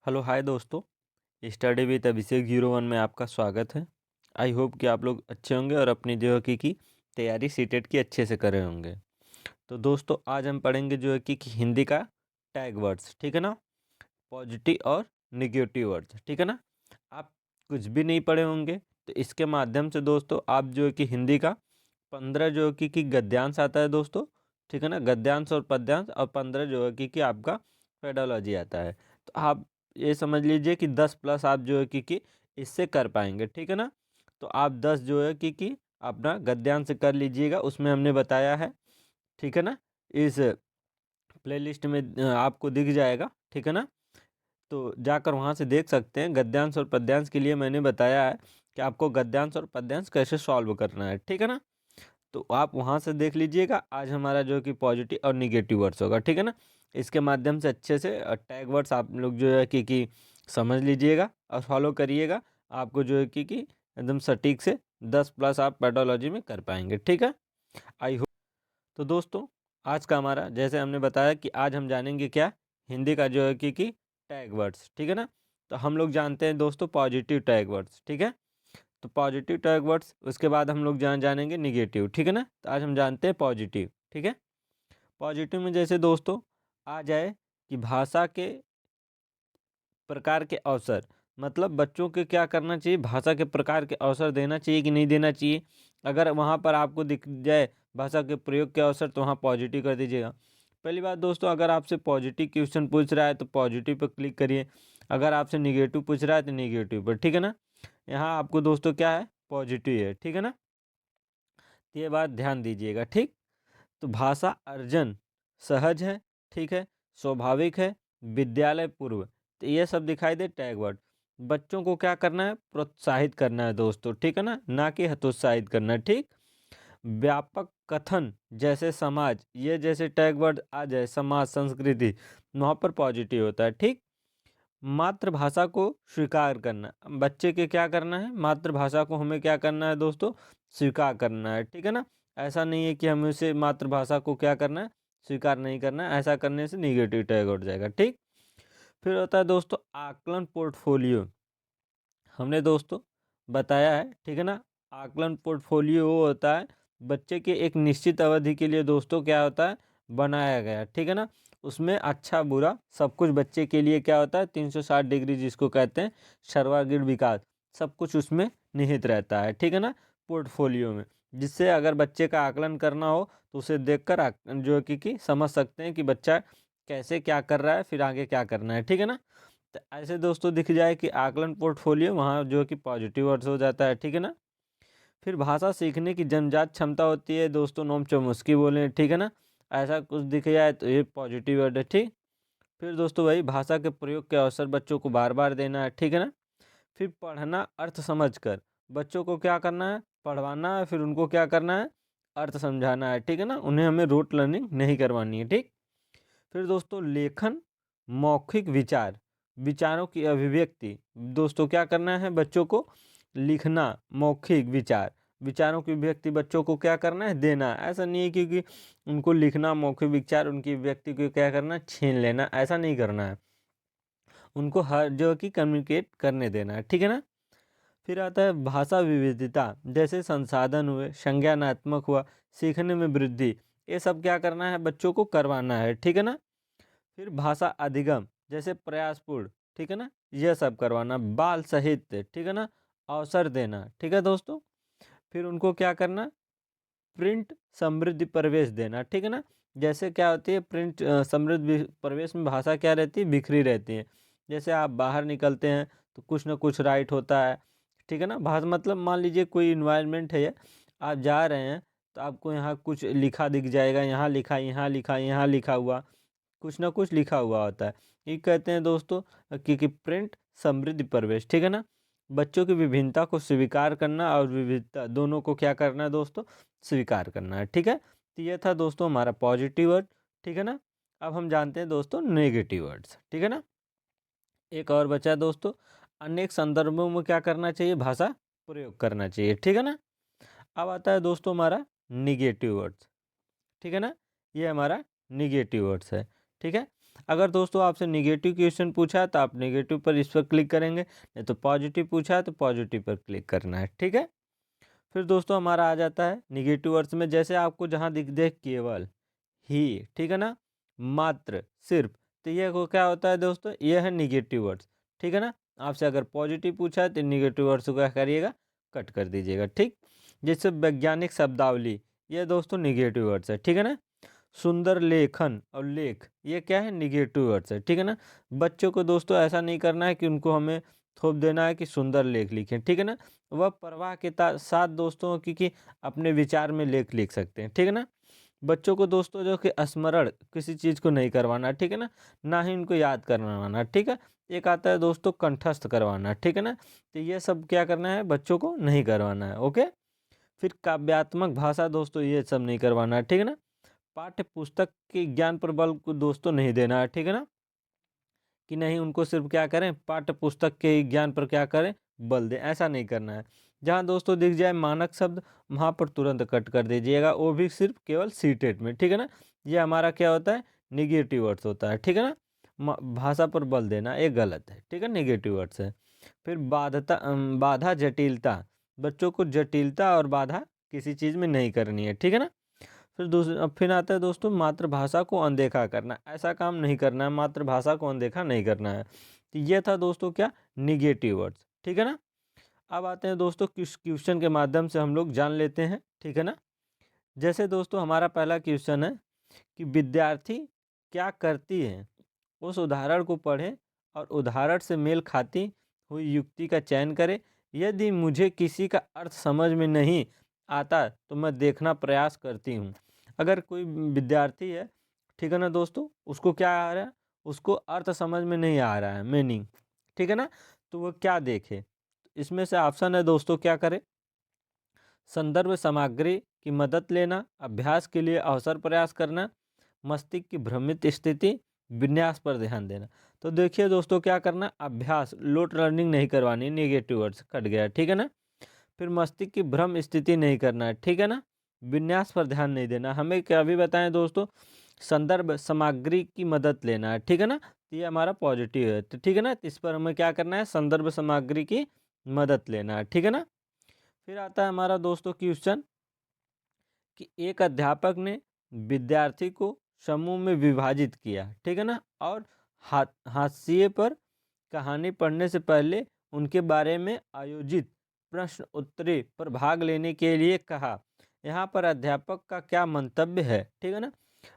Hello hi दोस्तों। Study with अभिषेक 01 में आपका स्वागत है। आई होप कि आप लोग अच्छे होंगे और अपनी जो है कि तैयारी सीटेट की अच्छे से कर रहे होंगे। तो दोस्तों आज हम पढ़ेंगे जो है कि हिंदी का टैग वर्ड्स, ठीक है ना। पॉजिटिव और निगेटिव वर्ड्स, ठीक है ना। आप कुछ भी नहीं पढ़े होंगे तो इसके माध्यम से दोस्तों आप जो है कि हिंदी का 15 जो है कि गद्यांश आता है दोस्तों, ठीक है ना। गद्यांश और पद्यांश और 15 जो है कि आपका पेडोलॉजी आता है। तो आप ये समझ लीजिए कि 10 प्लस आप जो है कि इससे कर पाएंगे, ठीक है ना। तो आप 10 जो है कि अपना गद्यांश कर लीजिएगा, उसमें हमने बताया है, ठीक है ना। इस प्लेलिस्ट में आपको दिख जाएगा, ठीक है ना। तो जाकर वहाँ से देख सकते हैं। गद्यांश और पद्यांश के लिए मैंने बताया है कि आपको गद्यांश और पद्यांश कैसे सॉल्व करना है, ठीक है ना। तो आप वहाँ से देख लीजिएगा। आज हमारा जो कि पॉजिटिव और निगेटिव वर्ड्स होगा, ठीक है ना। इसके माध्यम से अच्छे से टैग वर्ड्स आप लोग जो है कि समझ लीजिएगा और फॉलो करिएगा। आपको जो है कि एकदम सटीक से 10 प्लस आप पेडोलॉजी में कर पाएंगे, ठीक है। I hope. तो दोस्तों आज का हमारा, जैसे हमने बताया कि आज हम जानेंगे क्या, हिंदी का जो है कि टैग वर्ड्स, ठीक है ना। तो हम लोग जानते हैं दोस्तों पॉजिटिव टैग वर्ड्स, ठीक है। तो पॉजिटिव टैग वर्ड्स, उसके बाद हम लोग जानेंगे निगेटिव, ठीक है ना। तो आज हम जानते हैं पॉजिटिव, ठीक है। पॉजिटिव में जैसे दोस्तों आ जाए कि भाषा के प्रकार के अवसर, मतलब बच्चों के क्या करना चाहिए, भाषा के प्रकार के अवसर देना चाहिए कि नहीं देना चाहिए। अगर वहाँ पर आपको दिख जाए भाषा के प्रयोग के अवसर तो वहाँ पॉजिटिव कर दीजिएगा। पहली बात दोस्तों, अगर आपसे पॉजिटिव क्वेश्चन पूछ रहा है तो पॉजिटिव पर क्लिक करिए। अगर आपसे निगेटिव पूछ रहा है तो निगेटिव पर, ठीक है ना। यहाँ आपको दोस्तों क्या है, पॉजिटिव है, ठीक है ना। तो ये बात ध्यान दीजिएगा, ठीक। तो भाषा अर्जन सहज है, ठीक है, स्वाभाविक है, विद्यालय पूर्व, तो ये सब दिखाई दे टैग वर्ड। बच्चों को क्या करना है, प्रोत्साहित करना है दोस्तों, ठीक है ना कि हतोत्साहित करना है, ठीक। व्यापक कथन जैसे समाज, ये जैसे टैग वर्ड आ जाए समाज संस्कृति, वहाँ पर पॉजिटिव होता है, ठीक। मातृभाषा को स्वीकार करना, बच्चे के क्या करना है, मातृभाषा को हमें क्या करना है दोस्तों, स्वीकार करना है, ठीक है ना। ऐसा नहीं है कि हमें उसे मातृभाषा को क्या करना है, स्वीकार नहीं करना है। ऐसा करने से निगेटिव टैग उठ जाएगा, ठीक। फिर होता है दोस्तों आकलन पोर्टफोलियो, हमने दोस्तों बताया है, ठीक है ना। आकलन पोर्टफोलियो वो होता है बच्चे के एक निश्चित अवधि के लिए दोस्तों क्या होता है, बनाया गया, ठीक है ना। उसमें अच्छा बुरा सब कुछ बच्चे के लिए क्या होता है, 360 डिग्री जिसको कहते हैं सर्वांगीण विकास, सब कुछ उसमें निहित रहता है, ठीक है ना, पोर्टफोलियो में। जिससे अगर बच्चे का आकलन करना हो तो उसे देखकर जो है कि समझ सकते हैं कि बच्चा कैसे क्या कर रहा है, फिर आगे क्या करना है, ठीक है ना। तो ऐसे दोस्तों दिख जाए कि आकलन पोर्टफोलियो, वहाँ जो कि पॉजिटिव वर्ड्स हो जाता है, ठीक है ना। फिर भाषा सीखने की जन्मजात क्षमता होती है दोस्तों, नोम चुमस्की बोले, ठीक है ना। ऐसा कुछ दिख जाए तो ये पॉजिटिव वर्ड है, ठीक। फिर दोस्तों वही भाषा के प्रयोग के अवसर बच्चों को बार बार देना है, ठीक है ना। फिर पढ़ना अर्थ समझ कर, बच्चों को क्या करना है, पढ़वाना है, फिर उनको क्या करना है, अर्थ समझाना है, ठीक है ना। उन्हें हमें रूट लर्निंग नहीं करवानी है, ठीक। फिर दोस्तों लेखन मौखिक विचार, विचारों की अभिव्यक्ति, दोस्तों क्या करना है बच्चों को, लिखना मौखिक विचार, विचारों की अभिव्यक्ति बच्चों को क्या करना है, देना। ऐसा नहीं है क्योंकि उनको लिखना मौखिक विचार उनकी व्यक्ति को क्या करना, छीन लेना, ऐसा नहीं करना है। उनको हर जो कि कम्युनिकेट करने देना है, ठीक है ना। फिर आता है भाषा विविधता, जैसे संसाधन हुए, संज्ञानात्मक हुआ, सीखने में वृद्धि, ये सब क्या करना है बच्चों को करवाना है, ठीक है ना। फिर भाषा अधिगम, जैसे प्रयासपूर्ण, ठीक है ना, यह सब करवाना। बाल साहित्य, ठीक है ना, अवसर देना, ठीक है दोस्तों। फिर उनको क्या करना, प्रिंट समृद्धि प्रवेश देना, ठीक है ना। जैसे क्या होती है प्रिंट समृद्धि प्रवेश में भाषा क्या रहती है, बिखरी रहती है। जैसे आप बाहर निकलते हैं तो कुछ ना कुछ राइट होता है, ठीक है ना। भाषा मतलब मान लीजिए कोई इन्वायरमेंट है, आप जा रहे हैं तो आपको यहाँ कुछ लिखा दिख जाएगा, यहाँ लिखा, यहाँ लिखा, यहाँ लिखा हुआ, कुछ ना कुछ लिखा हुआ होता है। ये कहते हैं दोस्तों कि प्रिंट समृद्धि प्रवेश, ठीक है ना। बच्चों की विभिन्नता को स्वीकार करना और विविधता दोनों को क्या करना है दोस्तों, स्वीकार करना है, ठीक है। तो ये था दोस्तों हमारा पॉजिटिव वर्ड, ठीक है ना। अब हम जानते हैं दोस्तों नेगेटिव वर्ड्स, ठीक है ना। एक और बचा है दोस्तों, अनेक संदर्भों में क्या करना चाहिए, भाषा प्रयोग करना चाहिए, ठीक है ना। अब आता है दोस्तों हमारा निगेटिव वर्ड्स, ठीक है ना। ये हमारा निगेटिव वर्ड्स है, ठीक है। अगर दोस्तों आपसे नेगेटिव क्वेश्चन पूछा है तो आप नेगेटिव पर इस पर क्लिक करेंगे, नहीं तो पॉजिटिव पूछा है तो पॉजिटिव पर क्लिक करना है, ठीक है। फिर दोस्तों हमारा आ जाता है निगेटिव वर्ड्स में, जैसे आपको जहाँ दिख दे केवल, ही, ठीक है ना, मात्र, सिर्फ, तो ये को क्या होता है दोस्तों, ये है निगेटिव वर्ड्स, ठीक है ना। आपसे अगर पॉजिटिव पूछा है तो निगेटिव वर्ड्स को क्या करिएगा, कट कर दीजिएगा, ठीक। जैसे वैज्ञानिक शब्दावली, ये दोस्तों निगेटिव वर्ड्स है, ठीक है ना। सुंदर लेखन और लेख, ये क्या है, निगेटिव वर्ड्स है, ठीक है ना। बच्चों को दोस्तों ऐसा नहीं करना है कि उनको हमें थोप देना है कि सुंदर लेख लिखें, ठीक है ना। वह प्रवाह के साथ दोस्तों की अपने विचार में लेख लिख सकते हैं, ठीक है ना। बच्चों को दोस्तों जो कि स्मरण किसी चीज़ को नहीं करवाना, ठीक है ना ही उनको याद करवाना, ठीक है। एक आता है दोस्तों कंठस्थ करवाना, ठीक है ना। तो ये सब क्या करना है, बच्चों को नहीं करवाना है, ओके। फिर काव्यात्मक भाषा दोस्तों, ये सब नहीं करवाना है, ठीक है ना। पाठ्य पुस्तक के ज्ञान पर बल को दोस्तों नहीं देना है, ठीक है ना, कि नहीं उनको सिर्फ क्या करें, पाठ्य पुस्तक के ज्ञान पर क्या करें, बल दें, ऐसा नहीं करना है। जहाँ दोस्तों दिख जाए मानक शब्द, वहाँ पर तुरंत कट कर दीजिएगा, वो भी सिर्फ केवल सीटेट में, ठीक है ना। ये हमारा क्या होता है, निगेटिव वर्ड्स होता है, ठीक है ना। भाषा पर बल देना ये गलत है, ठीक है, निगेटिव वर्ड्स है। फिर बाधा जटिलता, बच्चों को जटिलता और बाधा किसी चीज़ में नहीं करनी है, ठीक है ना। फिर आता है दोस्तों मातृभाषा को अनदेखा करना, ऐसा काम नहीं करना है, मातृभाषा को अनदेखा नहीं करना है। तो ये था दोस्तों क्या, निगेटिव वर्ड्स, ठीक है ना। अब आते हैं दोस्तों किस क्वेश्चन के माध्यम से हम लोग जान लेते हैं, ठीक है ना। जैसे दोस्तों हमारा पहला क्वेश्चन है कि विद्यार्थी क्या करती है, उस उदाहरण को पढ़ें और उदाहरण से मेल खाती हुई युक्ति का चयन करें। यदि मुझे किसी का अर्थ समझ में नहीं आता तो मैं देखना प्रयास करती हूँ। अगर कोई विद्यार्थी है, ठीक है ना दोस्तों, उसको क्या आ रहा है, उसको अर्थ समझ में नहीं आ रहा है, मीनिंग, ठीक है ना, तो वो क्या देखे। इसमें से ऑप्शन है दोस्तों, क्या करे, संदर्भ सामग्री की मदद लेना, अभ्यास के लिए अवसर प्रयास करना, मस्तिष्क की भ्रमित स्थिति, विन्यास पर ध्यान देना। तो देखिए दोस्तों क्या करना, अभ्यास, लोड लर्निंग नहीं करवानी, नेगेटिव वर्ड्स कट गया, ठीक है ना। फिर मस्तिष्क की भ्रम स्थिति नहीं करना है, ठीक है ना। विन्यास पर ध्यान नहीं देना, हमें क्या भी बताएं दोस्तों, संदर्भ सामग्री की मदद लेना है, ठीक है ना। तो ये हमारा पॉजिटिव है, तो ठीक है ना, इस पर हमें क्या करना है, संदर्भ सामग्री की मदद लेना है, ठीक है ना। फिर आता है हमारा दोस्तों क्वेश्चन कि एक अध्यापक ने विद्यार्थी को समूह में विभाजित किया, ठीक है ना, और हाशिए पर कहानी पढ़ने से पहले उनके बारे में आयोजित प्रश्न उत्तरी पर भाग लेने के लिए कहा। यहाँ पर अध्यापक का क्या मंतव्य है, ठीक है ना।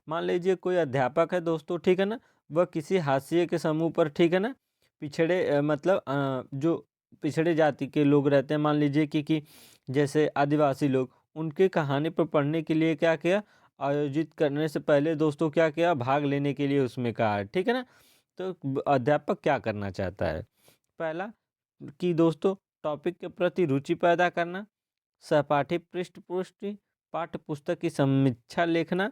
मान लीजिए कोई अध्यापक है दोस्तों, ठीक है ना, वह किसी हाशिए के समूह पर, ठीक है ना, पिछड़े मतलब जो पिछड़े जाति के लोग रहते हैं, मान लीजिए कि जैसे आदिवासी लोग, उनके कहानी पर पढ़ने के लिए क्या किया, आयोजित करने से पहले दोस्तों क्या किया, भाग लेने के लिए उसमें कहा, ठीक है ना। तो अध्यापक क्या करना चाहता है, पहला कि दोस्तों टॉपिक के प्रति रुचि पैदा करना, सहपाठी पृष्ठपोषण, पाठ्य पुस्तक की समीक्षा लिखना,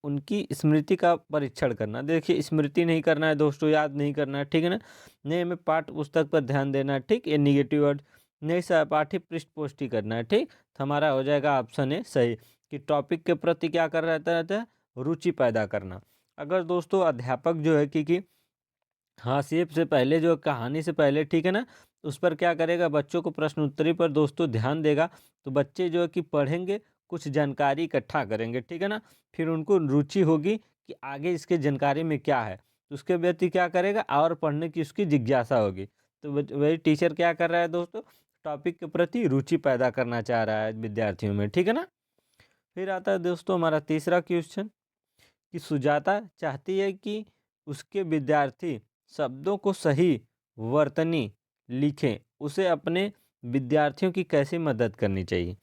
उनकी स्मृति का परीक्षण करना। देखिए स्मृति नहीं करना है दोस्तों, याद नहीं करना है, ठीक है ना, नहीं हमें पाठ्य पुस्तक पर ध्यान देना है, ठीक, ये निगेटिव वर्ड, नहीं सहपाठी पृष्ठपोषण करना है, ठीक। तो हमारा हो जाएगा ऑप्शन है सही, कि टॉपिक के प्रति क्या कर रहता है, रुचि पैदा करना। अगर दोस्तों अध्यापक जो है कि हाँ सेब से पहले जो कहानी से पहले, ठीक है ना, उस पर क्या करेगा, बच्चों को प्रश्न उत्तरी पर दोस्तों ध्यान देगा, तो बच्चे जो है कि पढ़ेंगे, कुछ जानकारी इकट्ठा करेंगे, ठीक है ना। फिर उनको रुचि होगी कि आगे इसके जानकारी में क्या है, तो उसके व्यक्ति क्या करेगा, और पढ़ने की उसकी जिज्ञासा होगी। तो वही टीचर क्या कर रहा है दोस्तों, टॉपिक के प्रति रुचि पैदा करना चाह रहा है विद्यार्थियों में, ठीक है ना। फिर आता है दोस्तों हमारा तीसरा क्वेश्चन कि सुजाता चाहती है कि उसके विद्यार्थी शब्दों को सही वर्तनी लिखें, उसे अपने विद्यार्थियों की कैसे मदद करनी चाहिए।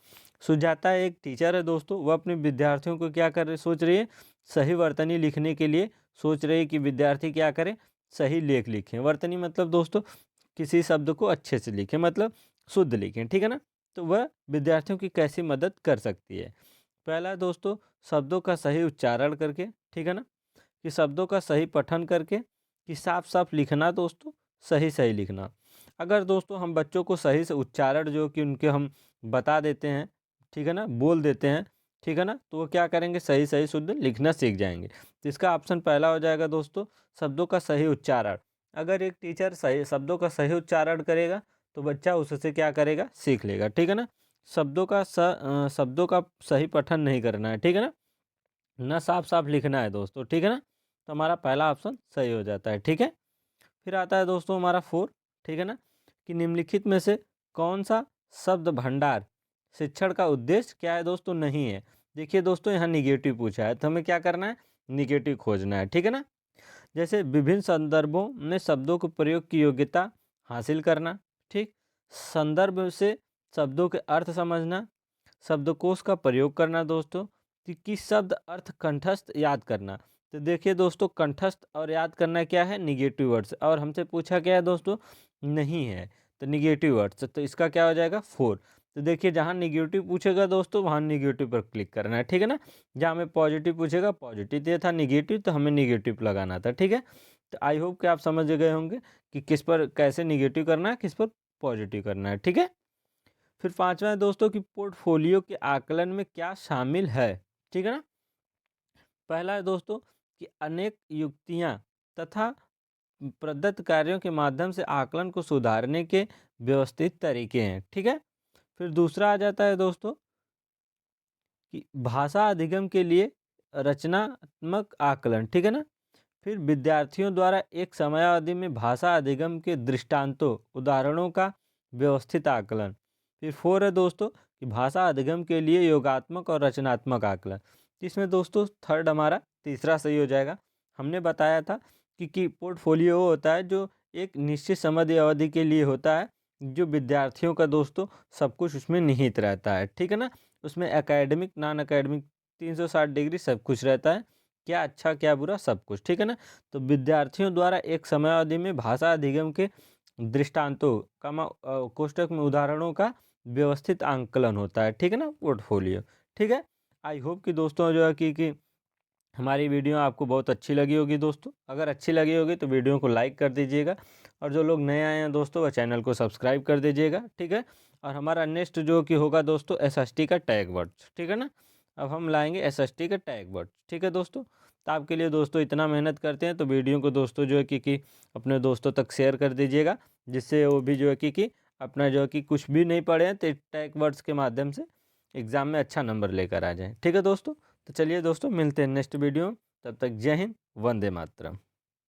सुजाता एक टीचर है दोस्तों, वह अपने विद्यार्थियों को क्या कर रही, सोच रही है, सही वर्तनी लिखने के लिए सोच रही है कि विद्यार्थी क्या करें, सही लेख लिखें। वर्तनी मतलब दोस्तों किसी शब्द को अच्छे से लिखें, मतलब शुद्ध लिखें, ठीक है ना। तो वह विद्यार्थियों की कैसी मदद कर सकती है, पहला दोस्तों शब्दों का सही उच्चारण करके, ठीक है ना, कि शब्दों का सही पठन करके, कि साफ साफ लिखना दोस्तों, सही सही लिखना। अगर दोस्तों हम बच्चों को सही से उच्चारण जो कि उनके हम बता देते हैं, ठीक है ना, बोल देते हैं, ठीक है ना। तो वो क्या करेंगे, सही सही शुद्ध लिखना सीख जाएंगे। तो इसका ऑप्शन पहला हो जाएगा दोस्तों, शब्दों का सही उच्चारण। अगर एक टीचर सही शब्दों का सही उच्चारण करेगा तो बच्चा उससे क्या करेगा, सीख लेगा। ठीक है ना। शब्दों का सही पठन नहीं करना है, ठीक है ना साफ साफ लिखना है दोस्तों, ठीक है ना। तो हमारा पहला ऑप्शन सही हो जाता है, ठीक है। फिर आता है दोस्तों हमारा 4, ठीक है ना, कि निम्नलिखित में से कौन सा शब्द भंडार शिक्षण का उद्देश्य क्या है दोस्तों, नहीं है। देखिए दोस्तों, यहाँ निगेटिव पूछा है तो हमें क्या करना है, निगेटिव खोजना है, ठीक है ना। जैसे विभिन्न संदर्भों में शब्दों के प्रयोग की योग्यता हासिल करना, ठीक, संदर्भ से शब्दों के अर्थ समझना, शब्दकोश का प्रयोग करना दोस्तों, कि शब्द अर्थ कंठस्थ याद करना। तो देखिए दोस्तों, कंठस्थ और याद करना क्या है, निगेटिव वर्ड्स, और हमसे पूछा क्या है दोस्तों, नहीं है, तो निगेटिव वर्ड्स, तो इसका क्या हो जाएगा 4। तो देखिए, जहाँ निगेटिव पूछेगा दोस्तों वहाँ निगेटिव पर क्लिक करना है, ठीक है ना। जहाँ हमें पॉजिटिव पूछेगा पॉजिटिव दिया था, निगेटिव तो हमें निगेटिव लगाना था, ठीक है। तो आई होप कि आप समझ गए होंगे कि किस पर कैसे निगेटिव करना है, किस पर पॉजिटिव करना है, ठीक है। फिर पांचवा है दोस्तों कि पोर्टफोलियो के आकलन में क्या शामिल है, ठीक है ना। पहला है दोस्तों कि अनेक युक्तियां तथा प्रदत्त कार्यों के माध्यम से आकलन को सुधारने के व्यवस्थित तरीके हैं, ठीक है। फिर दूसरा आ जाता है दोस्तों कि भाषा अधिगम के लिए रचनात्मक आकलन, ठीक है ना। फिर विद्यार्थियों द्वारा एक समयावधि में भाषा अधिगम के दृष्टांतों उदाहरणों का व्यवस्थित आकलन। फिर 4 है दोस्तों कि भाषा अधिगम के लिए योगात्मक और रचनात्मक आकलन। इसमें दोस्तों थर्ड हमारा तीसरा सही हो जाएगा। हमने बताया था कि पोर्टफोलियो होता है जो एक निश्चित समय अवधि के लिए होता है, जो विद्यार्थियों का दोस्तों सब कुछ उसमें निहित रहता है, ठीक है ना। उसमें एकेडमिक नॉन एकेडमिक 360 डिग्री सब कुछ रहता है, क्या अच्छा क्या बुरा सब कुछ, ठीक है ना। तो विद्यार्थियों द्वारा एक समयावधि में भाषा अधिगम के दृष्टांतों कोष्टक में उदाहरणों का व्यवस्थित आंकलन होता है, ठीक है ना, पोर्टफोलियो, ठीक है। आई होप कि दोस्तों जो है कि हमारी वीडियो आपको बहुत अच्छी लगी होगी दोस्तों। अगर अच्छी लगी होगी तो वीडियो को लाइक कर दीजिएगा, और जो लोग नए आए हैं दोस्तों वह चैनल को सब्सक्राइब कर दीजिएगा, ठीक है। और हमारा नेक्स्ट जो कि होगा दोस्तों एसएसटी का टैग वर्ड्स, ठीक है ना। अब हम लाएंगे एसएसटी का टैग वर्ड्स, ठीक है दोस्तों। तो आपके लिए दोस्तों इतना मेहनत करते हैं तो वीडियो को दोस्तों जो है कि अपने दोस्तों तक शेयर कर दीजिएगा, जिससे वो भी जो है कि अपना जो है कि कुछ भी नहीं पढ़े हैं तो टैग वर्ड्स के माध्यम से एग्ज़ाम में अच्छा नंबर लेकर आ जाएं, ठीक है दोस्तों। तो चलिए दोस्तों, मिलते हैं नेक्स्ट वीडियो में। तब तक जय हिंद, वंदे मातरम।